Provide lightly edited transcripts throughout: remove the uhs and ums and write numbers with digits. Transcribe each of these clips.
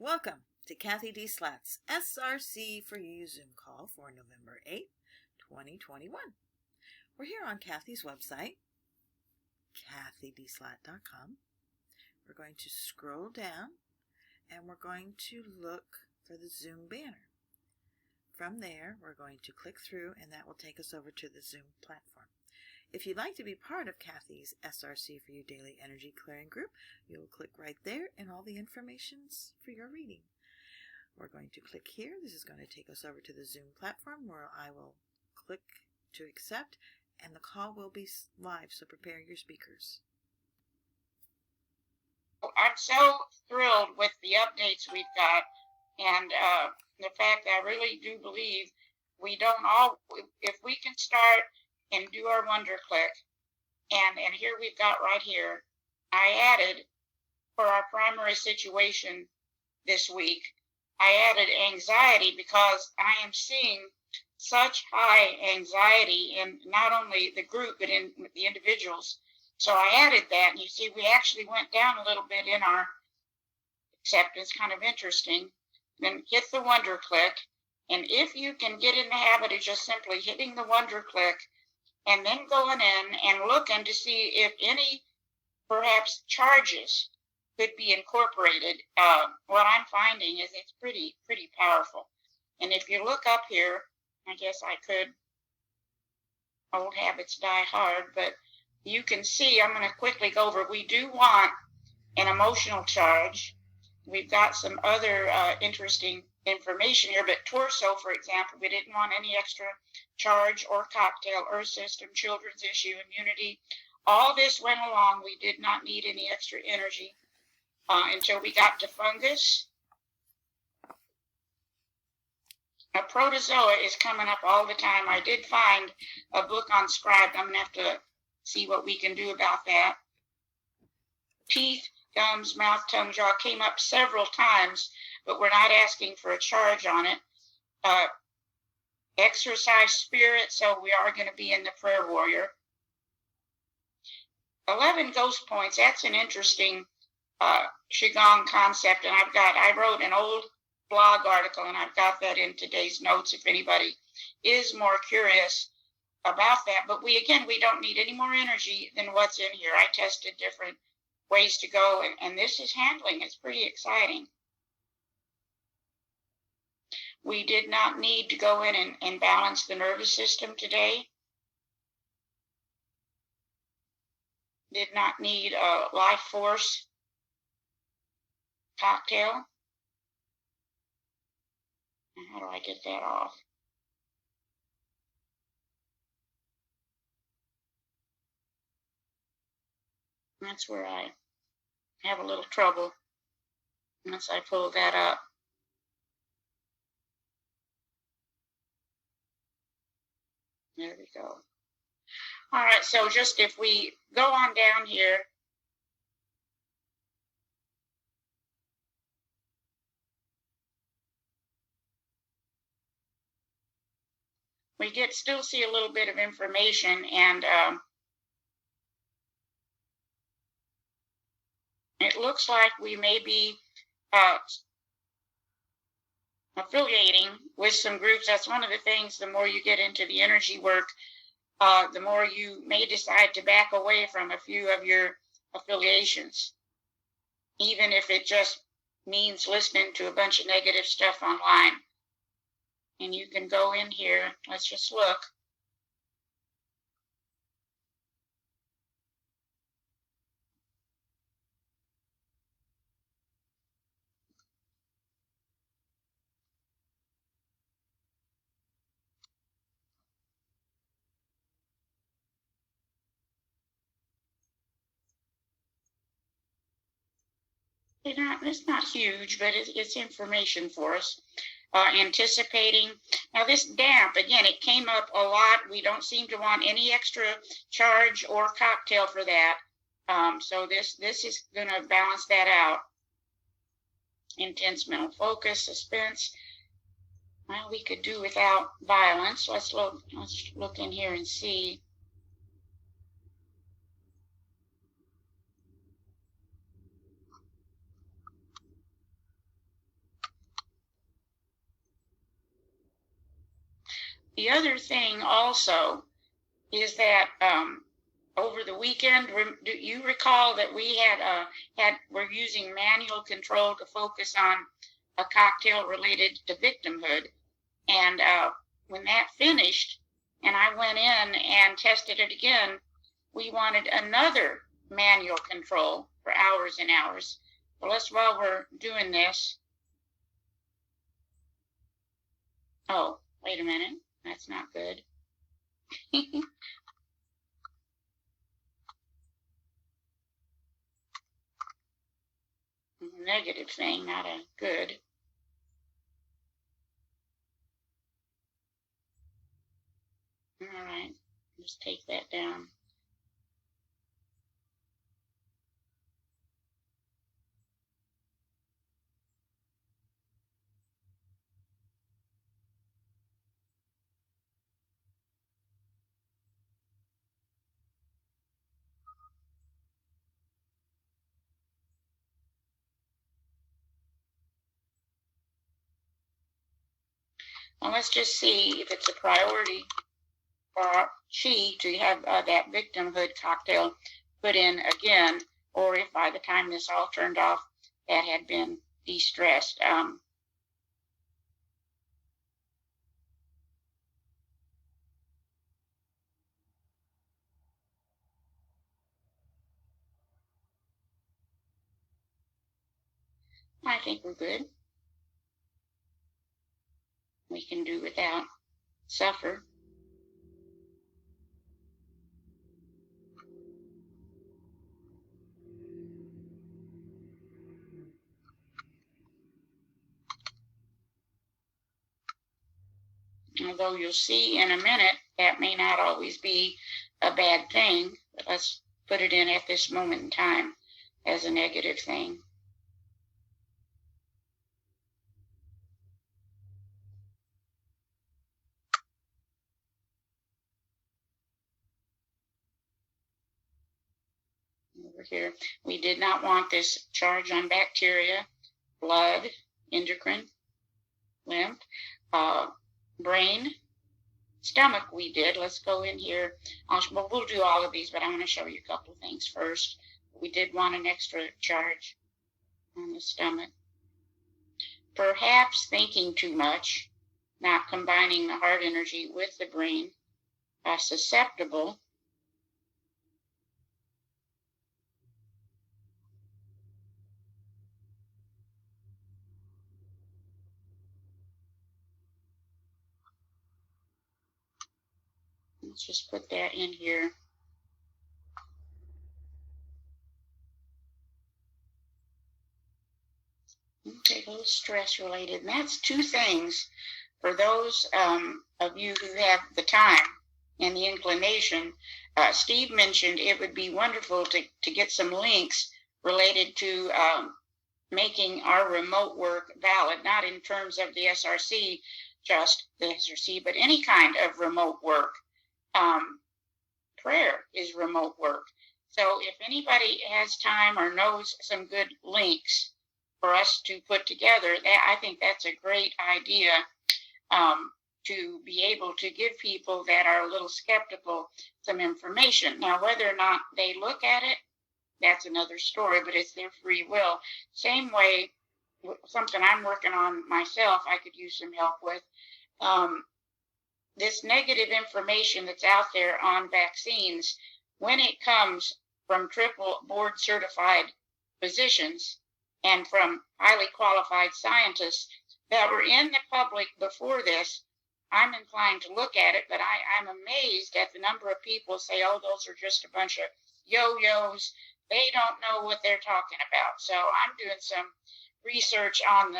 Welcome to CathyDSlaught's SRC4u Zoom call for November 8, 2021. We're here on Cathy's website, CathyDSlaght.com. We're going to scroll down and we're going to look for the Zoom banner. From there, we're going to click through and that will take us over to the Zoom platform. If you'd like to be part of Cathy's SRC4u Daily Energy Clearing Group, you'll click right there and all the information's for your reading. We're going to click here. This is going to take us over to the Zoom platform where I will click to accept and the call will be live, so prepare your speakers. I'm so thrilled with the updates we've got and the fact that I really do believe we don't all, if we can start and do our wonder click, and here we've got right here, I added for our primary situation this week, I added anxiety because I am seeing such high anxiety in not only the group but in the individuals. So I added that, and you see we actually went down a little bit in our acceptance, kind of interesting. Then hit the wonder click, and if you can get in the habit of just simply hitting the wonder click and then going in and looking to see if any perhaps charges could be incorporated, what I'm finding is it's pretty powerful. And if you look up here, I guess I could, old habits die hard, but you can see, I'm going to quickly go over, we do want an emotional charge. We've got some other interesting information here, but torso, for example, we didn't want any extra charge or cocktail, earth system, children's issue, immunity. All this went along. We did not need any extra energy until we got to fungus. A protozoa is coming up all the time. I did find a book on scribe. I'm going to have to see what we can do about that. Teeth, gums, mouth, tongue, jaw came up several times, but we're not asking for a charge on it. Exercise spirit, so we are going to be in the prayer warrior. 11 ghost points, that's an interesting QiGong concept, and I wrote an old blog article, and I've got that in today's notes if anybody is more curious about that. But we don't need any more energy than what's in here. I tested different ways to go, and this is handling. It's pretty exciting. We did not need to go in and balance the nervous system today. Did not need a life force cocktail. And how do I get that off? That's where I have a little trouble once I pull that up. There we go. All right, so just if we go on down here, we still see a little bit of information, and it looks like we may be affiliating with some groups. That's one of the things, the more you get into the energy work, the more you may decide to back away from a few of your affiliations, even if it just means listening to a bunch of negative stuff online. And you can go in here, let's just look. It's not huge, but it's information for us. Anticipating. Now this damp, again, it came up a lot. We don't seem to want any extra charge or cocktail for that. So this is going to balance that out. Intense mental focus, suspense. Well, we could do without violence. Let's look in here and see. The other thing also is that over the weekend, do you recall that we were using manual control to focus on a cocktail related to victimhood, and when that finished, and I went in and tested it again, we wanted another manual control for hours and hours. So while we're doing this, oh, wait a minute, that's not good. Negative thing, not a good. All right, just take that down. Well, let's just see if it's a priority for she to have that victimhood cocktail put in again, or if by the time this all turned off, that had been de-stressed. I think we're good. We can do without suffer. Although you'll see in a minute that may not always be a bad thing, but let's put it in at this moment in time as a negative thing. Over here, we did not want this charge on bacteria, blood, endocrine, lymph, brain, stomach we did. Let's go in here. We'll do all of these, but I want to show you a couple of things first. We did want an extra charge on the stomach. Perhaps thinking too much, not combining the heart energy with the brain, susceptible. Let's just put that in here. Okay, a little stress related. And that's two things for those of you who have the time and the inclination. Steve mentioned it would be wonderful to get some links related to making our remote work valid, not in terms of the SRC, just the SRC, but any kind of remote work. Prayer is remote work. So if anybody has time or knows some good links for us to put together, I think that's a great idea to be able to give people that are a little skeptical some information. Now, whether or not they look at it, that's another story, but it's their free will. Same way, something I'm working on myself, I could use some help with. This negative information that's out there on vaccines, when it comes from triple board certified physicians and from highly qualified scientists that were in the public before this, I'm inclined to look at it, but I'm amazed at the number of people say, oh, those are just a bunch of yo-yos. They don't know what they're talking about. So I'm doing some research on the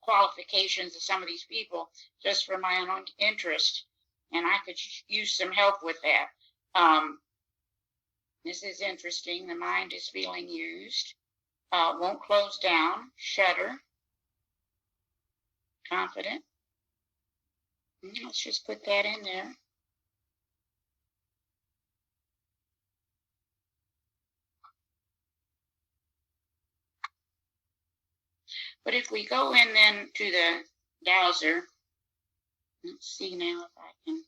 qualifications of some of these people just for my own interest, and I could use some help with that. This is interesting. The mind is feeling used. Won't close down. Shudder. Confident. Let's just put that in there. But if we go in then to the browser, Let's see now if I can.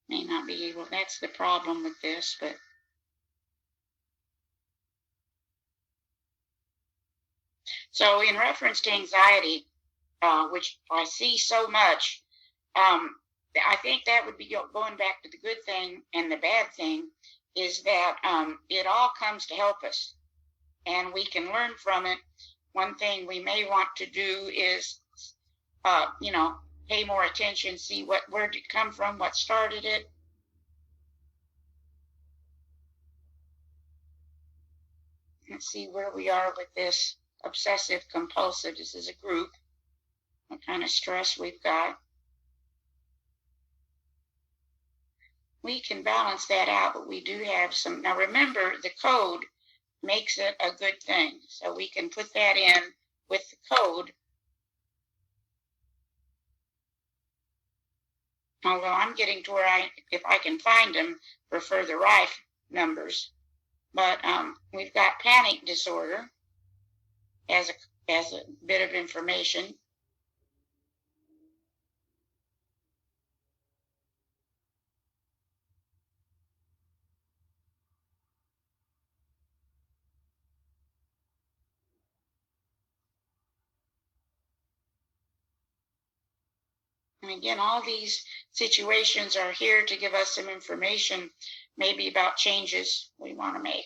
May not be able. That's the problem with this, but. So in reference to anxiety, which I see so much, I think that would be going back to the good thing and the bad thing is that it all comes to help us and we can learn from it. One thing we may want to do is, pay more attention, see where did it come from, what started it. Let's see where we are with this obsessive compulsive. This is a group. What kind of stress we've got. We can balance that out, but we do have some. Now remember, the code makes it a good thing. So we can put that in with the code. Although I'm getting to where if I can find them, prefer the right numbers. But we've got panic disorder as a bit of information. And again, all these situations are here to give us some information, maybe about changes we want to make.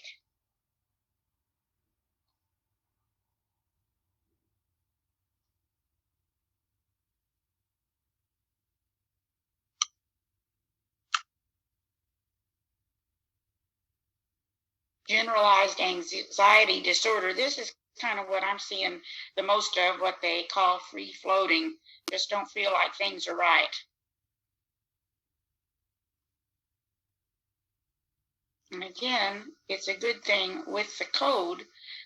Generalized anxiety disorder. This is kind of what I'm seeing the most of, what they call free floating. Just don't feel like things are right. And again, it's a good thing with the code,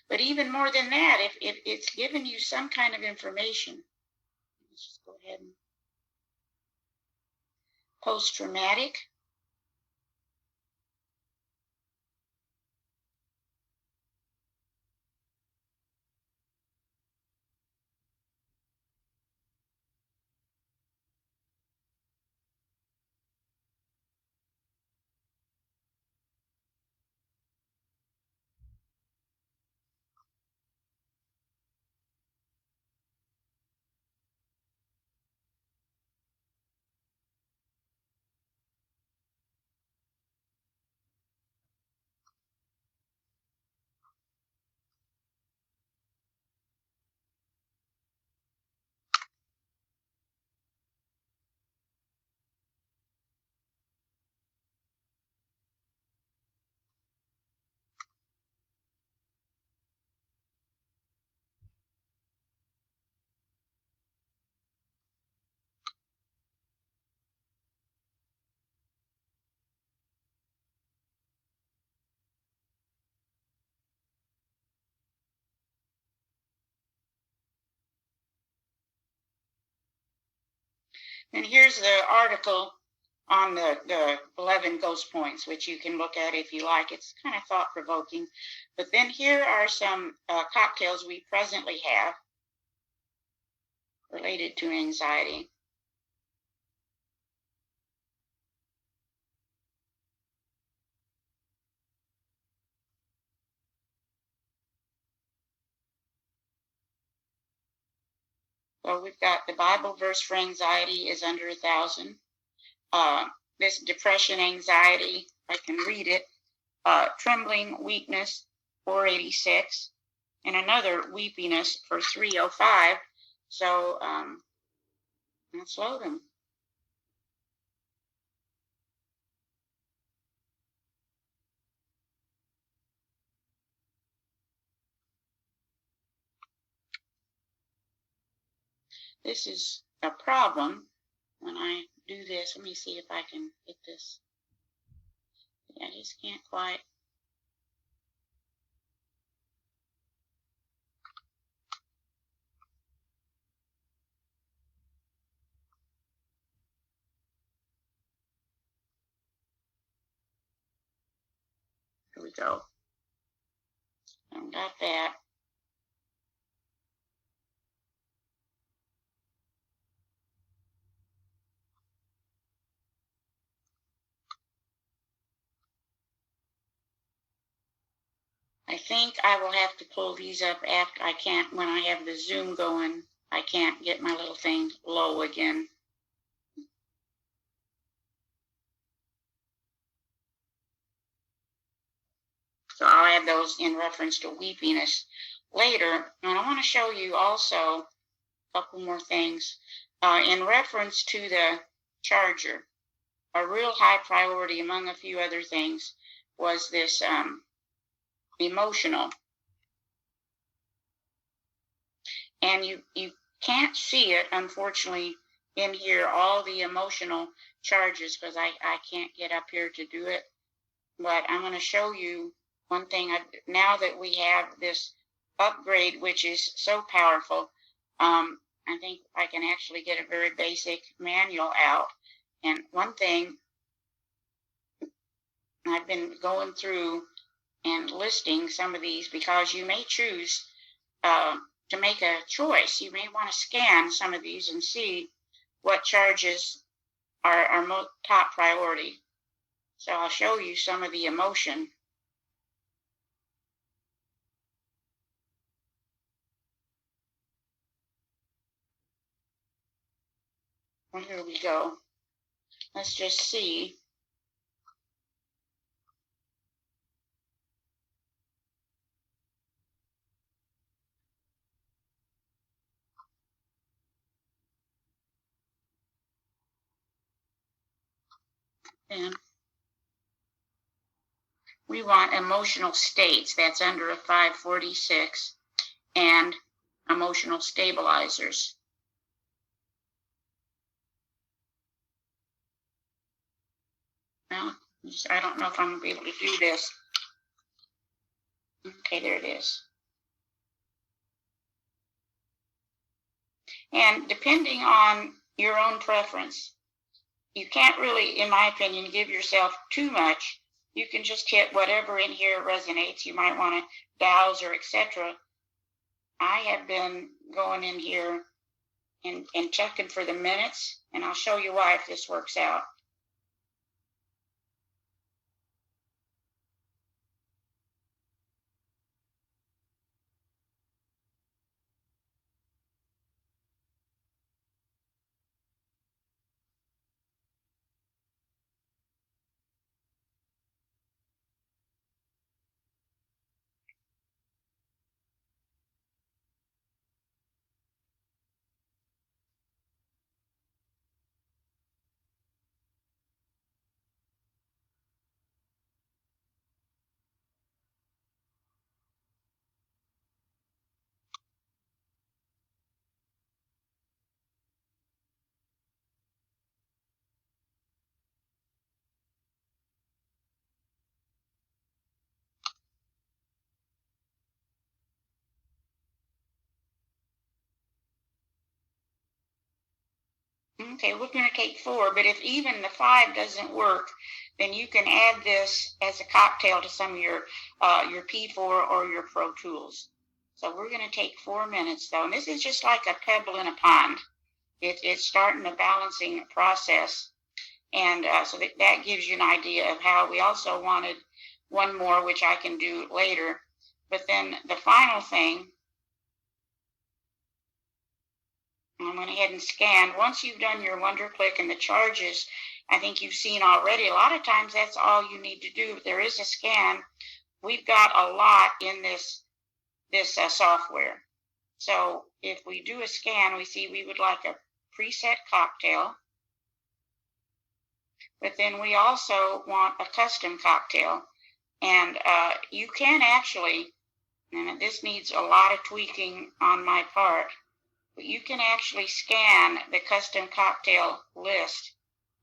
but even more than that, if it's given you some kind of information, let's just go ahead and post-traumatic. And here's the article on the 11 ghost points, which you can look at if you like. It's kind of thought-provoking. But then here are some cocktails we presently have related to anxiety. So we've got the Bible verse for anxiety is under 1,000. This depression, anxiety, I can read it. Trembling, weakness, 486. And another weepiness for 305. So let's load them. This is a problem when I do this. Let me see if I can get this. I just can't quite. Here we go. I got that. I think I will have to pull these up after. I can't, when I have the Zoom going, I can't get my little thing low again. So I'll add those in reference to weepiness later. And I want to show you also a couple more things. In reference to the charger, a real high priority among a few other things was this emotional. And you can't see it, unfortunately, in here, all the emotional charges, because I can't get up here to do it. But I'm going to show you one thing. Now that we have this upgrade, which is so powerful, I think I can actually get a very basic manual out. And one thing, I've been going through and listing some of these, because you may choose to make a choice. You may want to scan some of these and see what charges are top priority. So I'll show you some of the emotion. Well, here we go. Let's just see. And we want emotional states. That's under a 546, and emotional stabilizers. Well, I don't know if I'm going to be able to do this. Okay, there it is. And depending on your own preference, you can't really, in my opinion, give yourself too much. You can just hit whatever in here resonates. You might want to douse or etc. I have been going in here and checking for the minutes, and I'll show you why if this works out. Okay, we're going to take 4, but if even the 5 doesn't work, then you can add this as a cocktail to some of your P4 or your Pro Tools. So we're going to take 4 minutes, though, and this is just like a pebble in a pond. It's starting a balancing process, and so that gives you an idea of how we also wanted one more, which I can do later. But then the final thing, I went ahead and scanned. Once you've done your wonder click and the charges, I think you've seen already, a lot of times that's all you need to do. If there is a scan, we've got a lot in this software. So if we do a scan, we see we would like a preset cocktail, but then we also want a custom cocktail. And you can actually, and this needs a lot of tweaking on my part, but you can actually scan the custom cocktail list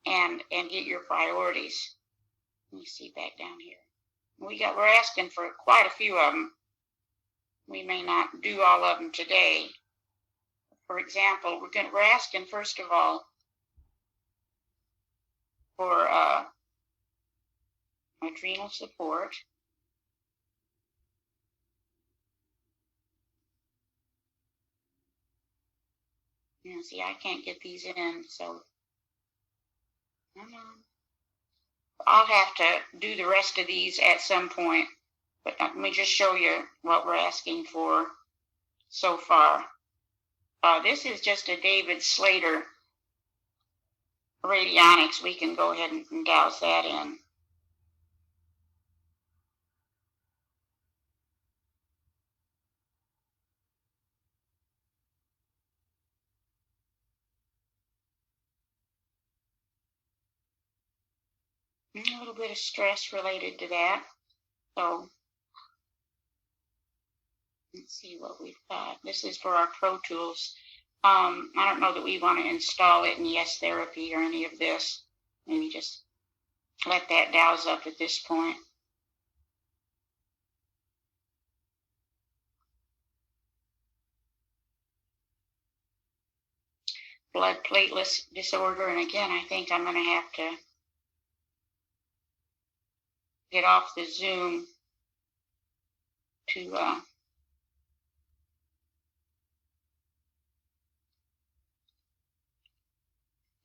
and get your priorities. Let me see back down here. We're asking for quite a few of them. We may not do all of them today. For example, we're asking first of all for adrenal support. You see, I can't get these in, so I'll have to do the rest of these at some point. But let me just show you what we're asking for so far. This is just a David Slater radionics. We can go ahead and douse that in. A little bit of stress related to that. So let's see what we've got. This is for our Pro Tools. I don't know that we want to install it in Yes Therapy or any of this. Maybe just let that douse up at this point. Blood platelet disorder, and again, I think I'm going to have to get off the Zoom to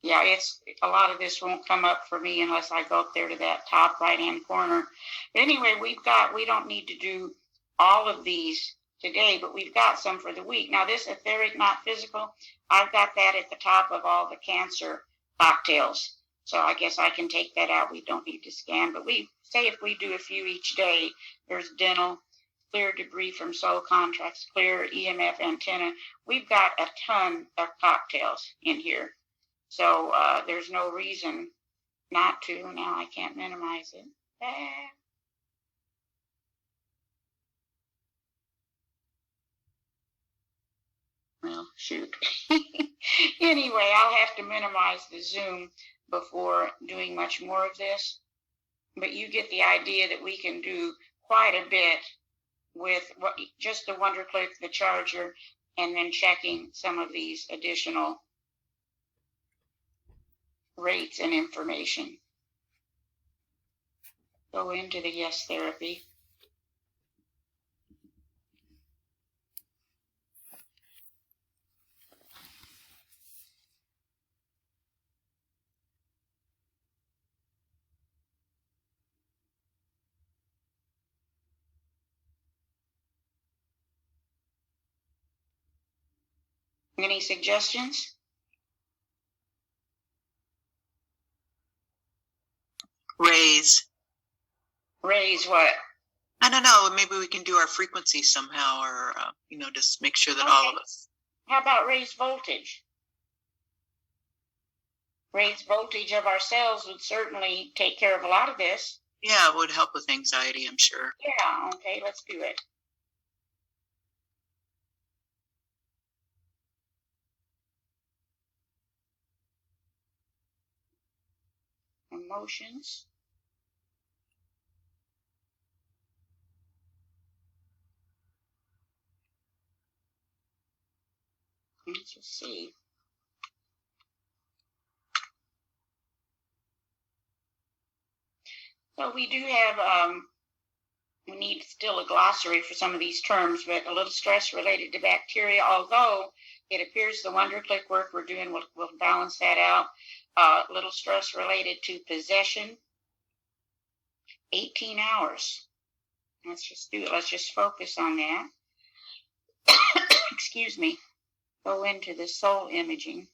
yeah, it's a lot of this won't come up for me unless I go up there to that top right-hand corner. But anyway, we don't need to do all of these today, but we've got some for the week. Now this etheric, not physical, I've got that at the top of all the cancer cocktails. So I guess I can take that out. We don't need to scan, but we say if we do a few each day, there's dental, clear debris from soul contracts, clear EMF antenna. We've got a ton of cocktails in here. So there's no reason not to. Now I can't minimize it. Well, shoot. Anyway, I'll have to minimize the Zoom before doing much more of this. But you get the idea that we can do quite a bit with just the WonderClick, the charger, and then checking some of these additional rates and information. Go into the Yes Therapy. Any suggestions? Raise. Raise what? I don't know. Maybe we can do our frequency somehow, or just make sure that all of us. How about raise voltage? Raise voltage of ourselves would certainly take care of a lot of this. Yeah, it would help with anxiety, I'm sure. Yeah, okay, let's do it. Emotions. Let's just see. So we do have, we need still a glossary for some of these terms, but a little stress related to bacteria, although it appears the WonderClick work we're doing will balance that out. A little stress related to possession, 18 hours. Let's just do it. Let's just focus on that. Excuse me. Go into the soul imaging.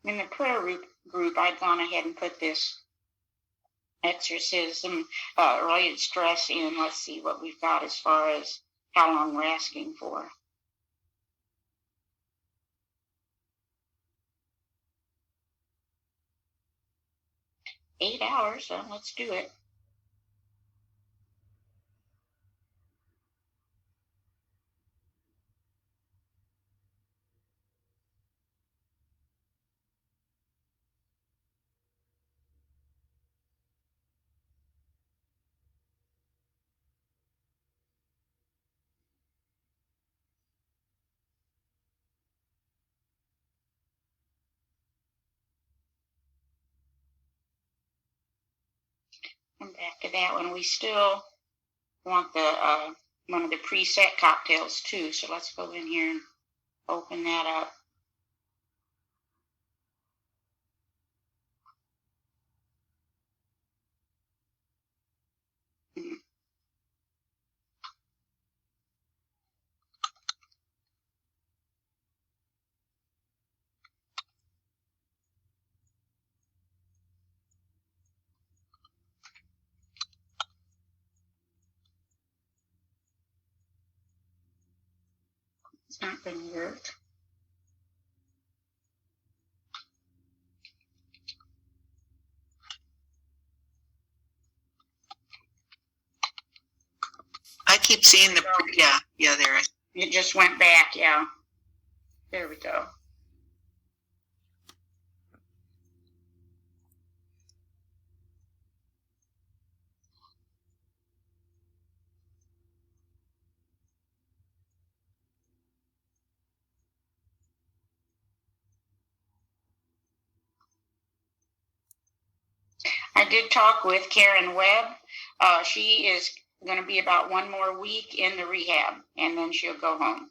In the prayer group, I'd gone ahead and put this exorcism related stress in. Let's see what we've got as far as how long we're asking for. $8 hours, so let's do it. Come back to that one. We still want the one of the preset cocktails too. So let's go in here and open that up. It's not going to work. I keep seeing the, yeah, there. It just went back, yeah. There we go. I did talk with Karen Webb. She is going to be about 1 more week in the rehab, and then she'll go home.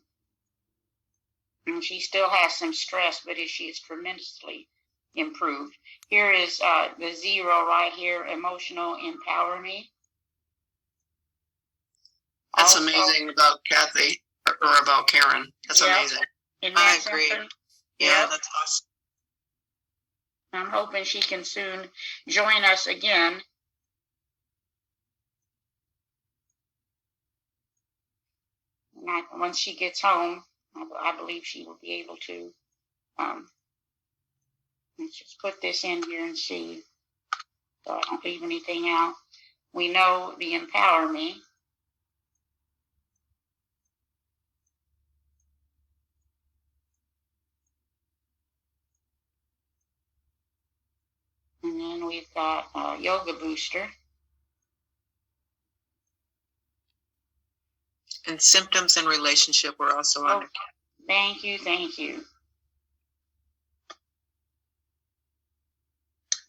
And she still has some stress, but she is tremendously improved. Here is the 0 right here, emotional empower me. That's also amazing about Cathy, or about Karen. That's amazing. I agree. Yeah, that's awesome. I'm hoping she can soon join us again. And once she gets home, I believe she will be able to. Let's just put this in here and see, so I don't leave anything out. We know the empower me. And then we've got yoga booster. And symptoms and relationship were also on it. Thank you, thank you.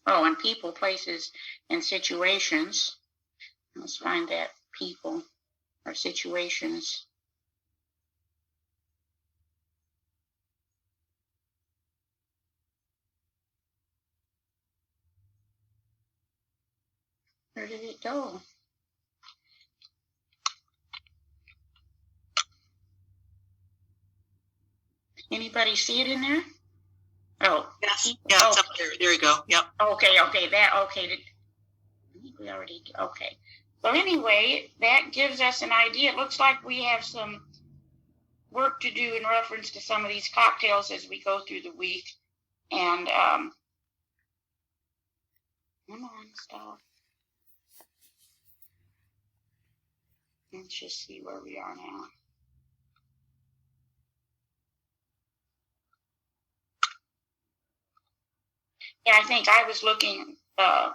Oh, and people, places, and situations. Let's find that people or situations. Where did it go? Anybody see it in there? Oh, yes. Yeah, it's up there. There you go. Yep. Okay. I think we already, okay. So anyway, that gives us an idea. It looks like we have some work to do in reference to some of these cocktails as we go through the week. And, come on, stop. Let's just see where we are now. Yeah, I think I was looking, I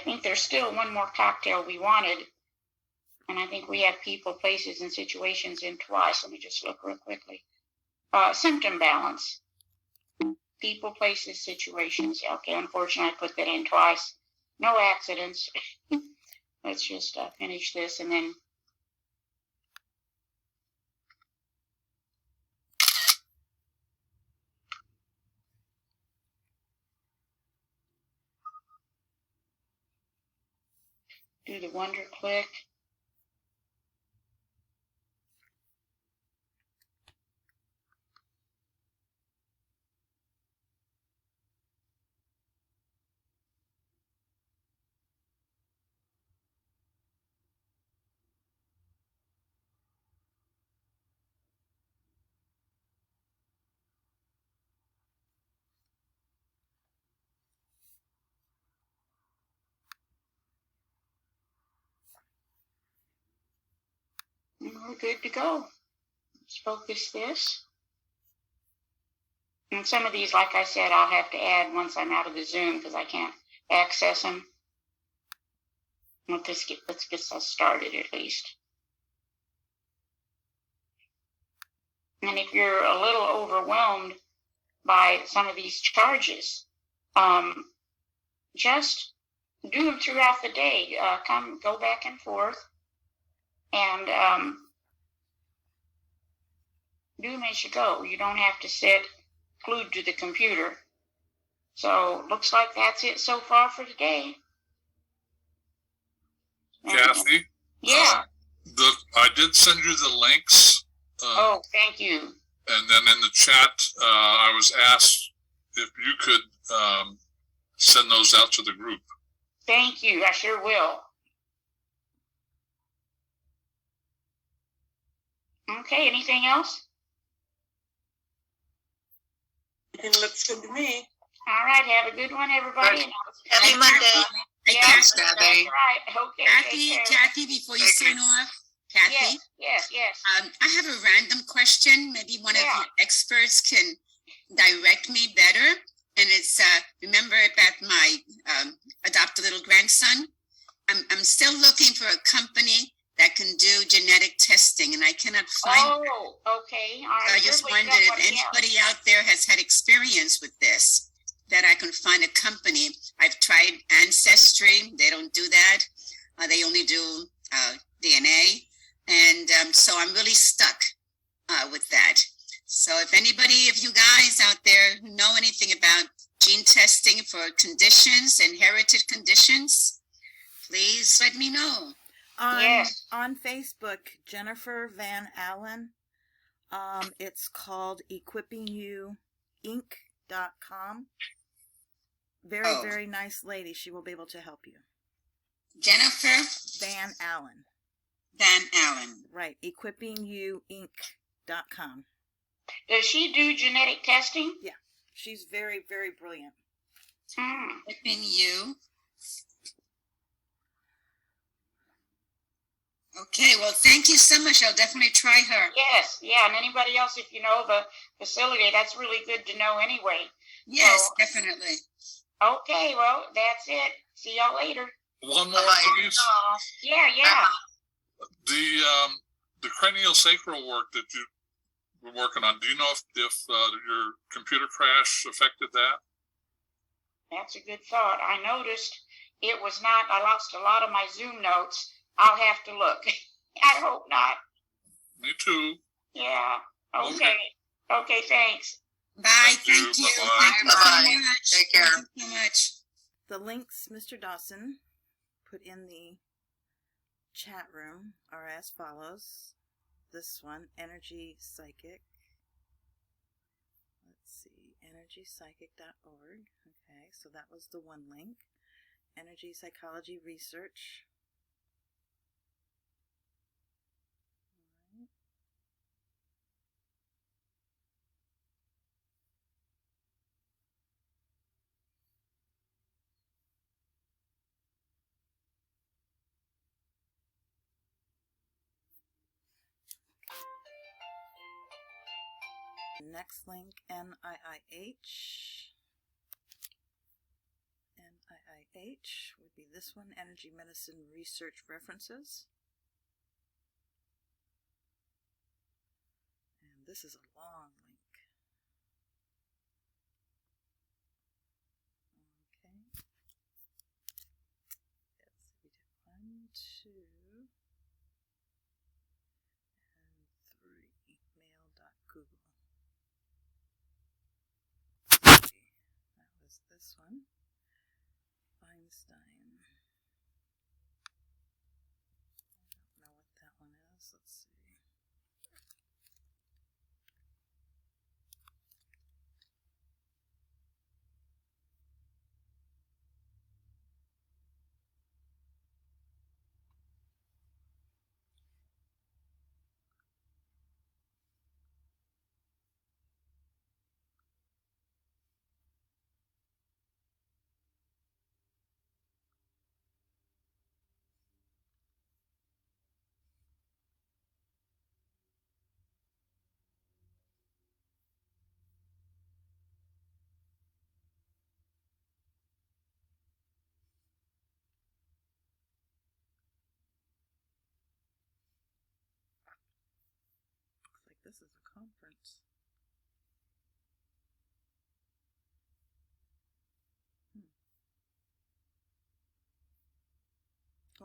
think there's still 1 more cocktail we wanted. And I think we have people, places, and situations in twice. Let me just look real quickly. Symptom balance. People, places, situations. Yeah, okay, unfortunately, I put that in twice. No accidents. Let's just finish this and then. Do the wonder click. And we're good to go. Let's focus this. And some of these, like I said, I'll have to add once I'm out of the Zoom because I can't access them. Let's get us started at least. And if you're a little overwhelmed by some of these charges, just do them throughout the day. Go back and forth, and do them as you go. You don't have to sit glued to the computer. So looks like that's it so far for today. Cathy? Yeah. I did send you the links. Oh, thank you. And then in the chat, I was asked if you could send those out to the group. Thank you. I sure will. Okay, anything else? It looks good to me. All right, have a good one, everybody. Right. Happy Monday. Yeah, Thanks, that's Cathy. right. Okay. Cathy, before you sign off, Cathy, Yes. I have a random question. Maybe one of your experts can direct me better. And it's, remember about my adopted little grandson? I'm still looking for a company that can do genetic testing, and I cannot find it. Oh, okay. All right. So I just wondered if anybody out there has had experience with this, that I can find a company. I've tried Ancestry. They don't do that. They only do DNA. And so I'm really stuck with that. So if you guys out there who know anything about gene testing for conditions, inherited conditions, please let me know. On Facebook, Jennifer Van Allen. It's called equippingyouinc.com. Very nice lady. She will be able to help you. Jennifer Van Allen. Right. equippingyouinc.com. Does she do genetic testing? Yeah. She's very brilliant. Equipping you. Okay, well, thank you so much. I'll definitely try her. Yes, yeah, and anybody else, if you know the facility, that's really good to know anyway. Yes, so, definitely. Okay, well, that's it. See y'all later. One more, please. Yeah. The cranial sacral work that you were working on, do you know if your computer crash affected that? That's a good thought. I noticed it was not. I lost a lot of my Zoom notes. I'll have to look. I hope not. Me too. Yeah. Okay. Okay, thanks. Bye. Thank you. Thank you so much. Take care. Thank you so much. The links Mr. Dawson put in the chat room are as follows. This one, Energy Psychic. Let's see, energypsychic.org. Okay, so that was the one link. Energy Psychology Research. Next link, NIIH. NIIH would be this one, Energy Medicine Research References. And this is a long link. Okay. Let's see, we did 1, 2, and 3. Mail.google. That was this one. Feinstein. I don't know what that one is. Let's see. This is a conference.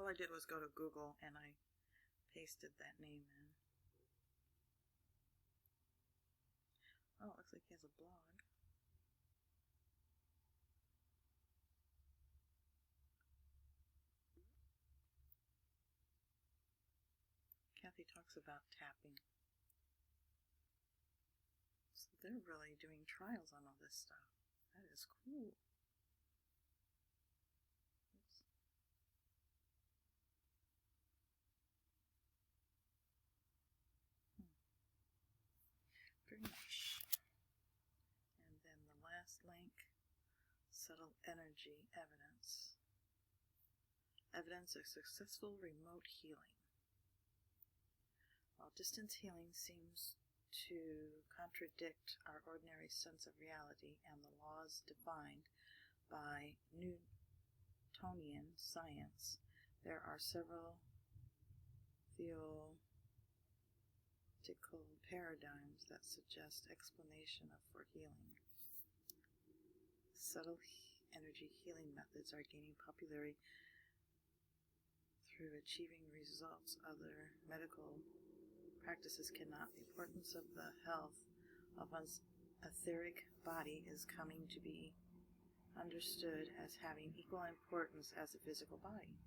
All I did was go to Google and I pasted that name in. Oh, it looks like he has a blog. Cathy talks about tapping. So they're really doing trials on all this stuff. That is cool. Oops. Very nice. And then the last link, subtle energy evidence. Evidence of successful remote healing. While distance healing seems to contradict our ordinary sense of reality and the laws defined by Newtonian science, there are several theoretical paradigms that suggest explanation for healing. Subtle energy healing methods are gaining popularity through achieving results other medical practices cannot. The importance of the health of one's etheric body is coming to be understood as having equal importance as the physical body.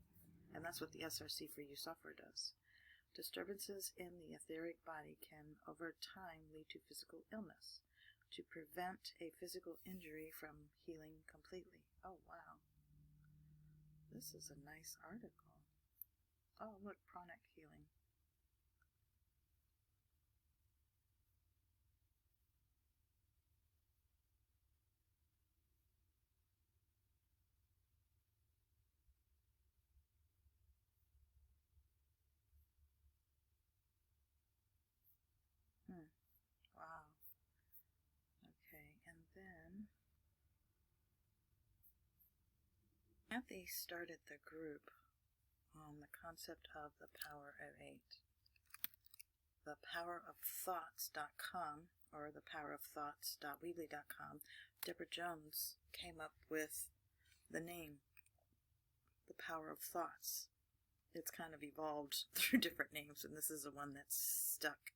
And that's what the SRC4u software does. Disturbances in the etheric body can over time lead to physical illness. To prevent a physical injury from healing completely. Oh, wow. This is a nice article. Oh, look, pranic healing. Wow. Okay, and then Cathy started the group on the concept of the power of 8. The powerofthoughts.com or the powerofthoughts.weebly.com, Deborah Jones came up with the name, the Power of Thoughts. It's kind of evolved through different names, and this is the one that's stuck.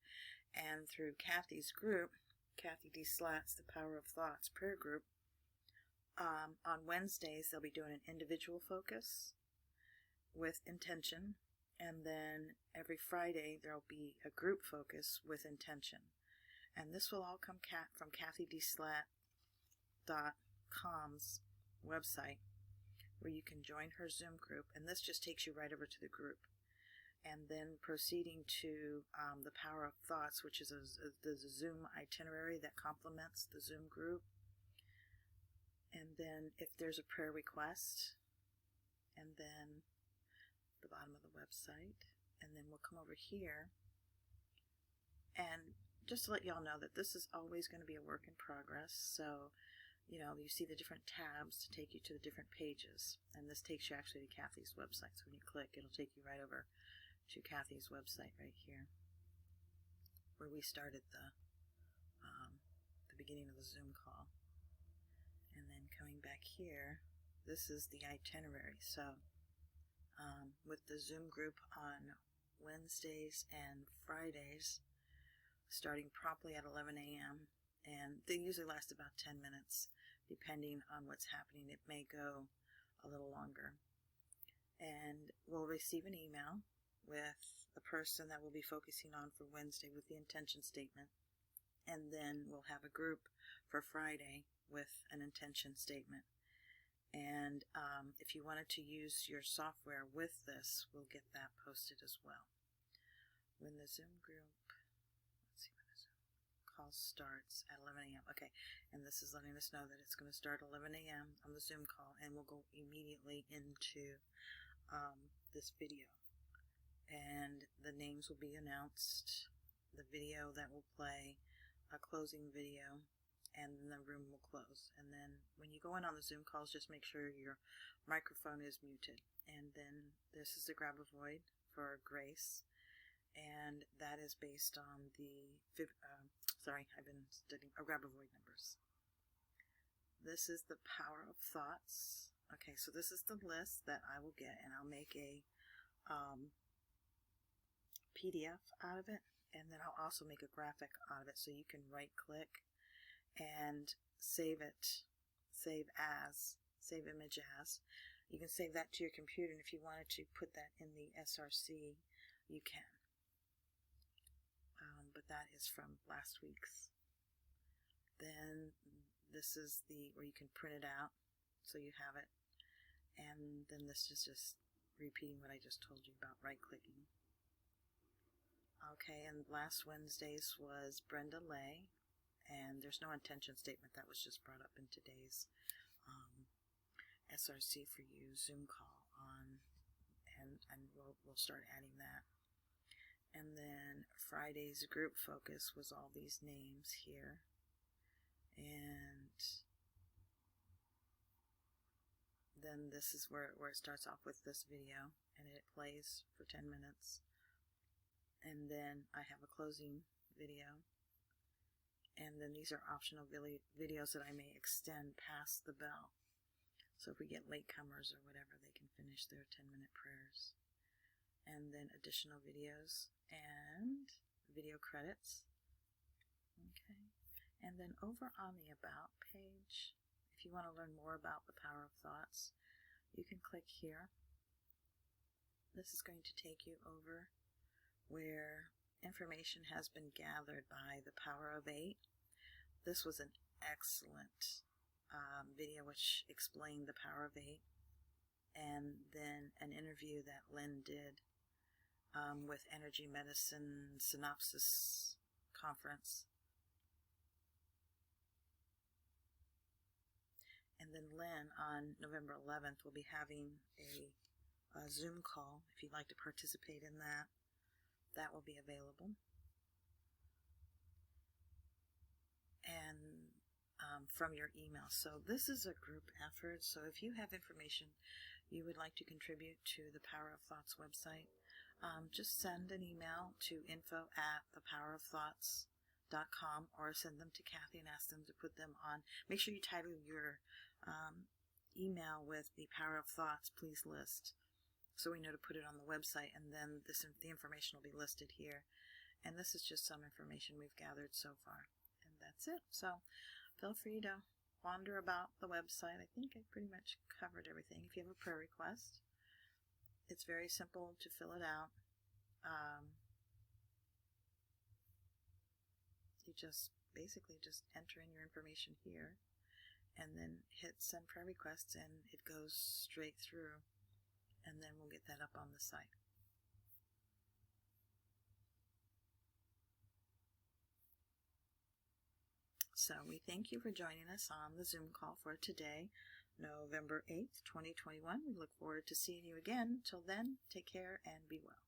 And through Cathy's group, CathyDSlaght, the Power of Thoughts prayer group, on Wednesdays they'll be doing an individual focus with intention, and then every Friday there'll be a group focus with intention. And this will all come from CathyDSlaght.com's website, where you can join her Zoom group, and this just takes you right over to the group. And then proceeding to the Power of Thoughts, which is the Zoom itinerary that complements the Zoom group. And then if there's a prayer request, and then the bottom of the website, and then we'll come over here. And just to let y'all know that this is always going to be a work in progress. So, you know, you see the different tabs to take you to the different pages. And this takes you actually to Cathy's website. So when you click, it'll take you right over to Cathy's website right here, where we started the beginning of the Zoom call. And then coming back here, this is the itinerary. So with the Zoom group on Wednesdays and Fridays, starting promptly at 11 a.m. and they usually last about 10 minutes, depending on what's happening. It may go a little longer. And we'll receive an email with the person that we'll be focusing on for Wednesday with the intention statement. And then we'll have a group for Friday with an intention statement. And if you wanted to use your software with this, we'll get that posted as well. When the Zoom group, let's see when the Zoom call starts at 11 a.m. Okay, and this is letting us know that it's going to start 11 a.m. on the Zoom call, and we'll go immediately into this video. And the names will be announced, the video that will play, a closing video, and then the room will close. And then when you go in on the Zoom calls, just make sure your microphone is muted. And then this is the Grab a Void for Grace, and that is based on the I've been studying Grab a Void numbers. This is the Power of Thoughts. Okay, so this is the list that I will get, and I'll make a PDF out of it, and then I'll also make a graphic out of it, so you can right click and save it, save image as. You can save that to your computer, and if you wanted to put that in the SRC, you can. But that is from last week's. Then this is where you can print it out, so you have it. And then this is just repeating what I just told you about right clicking. Okay, and last Wednesday's was Brenda Lay, and there's no intention statement. That was just brought up in today's SRC4u Zoom call on, and we'll start adding that. And then Friday's group focus was all these names here, and then this is where it starts off with this video, and it plays for 10 minutes. And then I have a closing video, and then these are optional videos that I may extend past the bell. So if we get latecomers or whatever, they can finish their 10-minute prayers. And then additional videos and video credits. Okay. And then over on the About page, if you want to learn more about the power of thoughts, you can click here. This is going to take you over where information has been gathered by the Power of 8. This was an excellent video which explained the Power of 8, and then an interview that Lynn did with Energy Medicine Synopsis Conference. And then Lynn on November 11th will be having a Zoom call. If you'd like to participate in that, that will be available. And from your email. So this is a group effort. So if you have information you would like to contribute to the Power of Thoughts website, just send an email to info@thepowerofthoughts.com or send them to Cathy and ask them to put them on. Make sure you title your email with the Power of Thoughts Please List, so we know to put it on the website, and then the information will be listed here. And this is just some information we've gathered so far, and that's it. So feel free to wander about the website. I think I pretty much covered everything. If you have a prayer request, it's very simple to fill it out. You just basically just enter in your information here and then hit send prayer requests, and it goes straight through, and then we'll get that up on the site. So we thank you for joining us on the Zoom call for today, November 8th, 2021. We look forward to seeing you again. Till then, take care and be well.